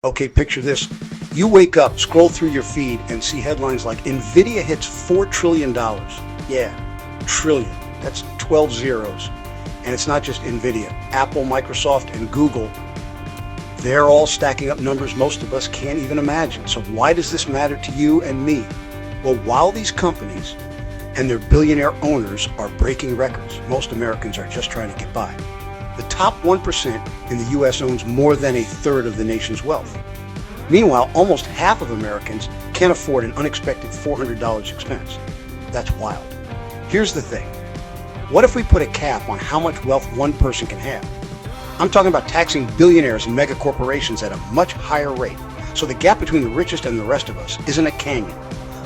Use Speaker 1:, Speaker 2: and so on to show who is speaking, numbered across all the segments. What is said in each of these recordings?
Speaker 1: Okay, picture this. You wake up, scroll through your feed, and see headlines like NVIDIA hits $4 trillion. Yeah, trillion. That's 12 zeros. And it's not just NVIDIA. Apple, Microsoft, and Google, they're all stacking up numbers most of us can't even imagine. So why does this matter to you and me? Well, while these companies and their billionaire owners are breaking records, most Americans are just trying to get by. The top 1% in the U.S. owns more than a third of the nation's wealth. Meanwhile, almost half of Americans can't afford an unexpected $400 expense. That's wild. Here's the thing. What if we put a cap on how much wealth one person can have? I'm talking about taxing billionaires and mega corporations at a much higher rate, so the gap between the richest and the rest of us isn't a canyon.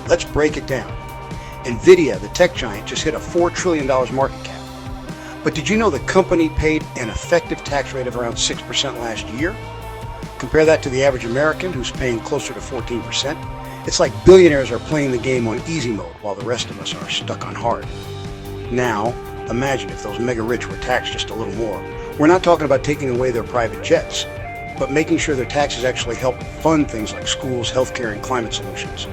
Speaker 1: Let's break it down. NVIDIA, the tech giant, just hit a $4 trillion market cap. But did you know the company paid an effective tax rate of around 6% last year? Compare that to the average American, who's paying closer to 14%. It's like billionaires are playing the game on easy mode while the rest of us are stuck on hard. Now, imagine if those mega rich were taxed just a little more. We're not talking about taking away their private jets, but making sure their taxes actually help fund things like schools, healthcare, and climate solutions.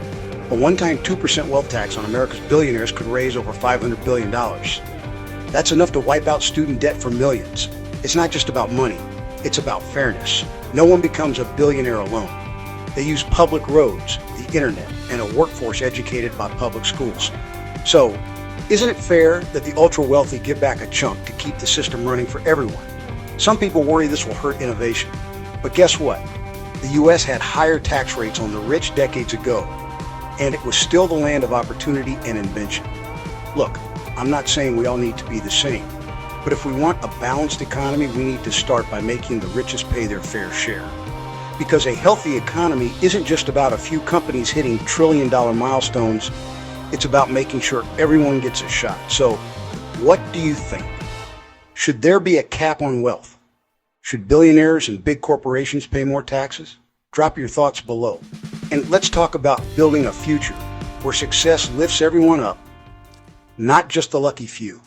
Speaker 1: A one-time 2% wealth tax on America's billionaires could raise over $500 billion. That's enough to wipe out student debt for millions. It's not just about money, it's about fairness. No one becomes a billionaire alone. They use public roads, the internet, and a workforce educated by public schools. So, isn't it fair that the ultra-wealthy give back a chunk to keep the system running for everyone? Some people worry this will hurt innovation. But guess what? The U.S. had higher tax rates on the rich decades ago, and it was still the land of opportunity and invention. Look, I'm not saying we all need to be the same, but if we want a balanced economy, we need to start by making the richest pay their fair share. Because a healthy economy isn't just about a few companies hitting trillion-dollar milestones, it's about making sure everyone gets a shot. So, what do you think? Should there be a cap on wealth? Should billionaires and big corporations pay more taxes? Drop your thoughts below. And let's talk about building a future where success lifts everyone up, not just the lucky few.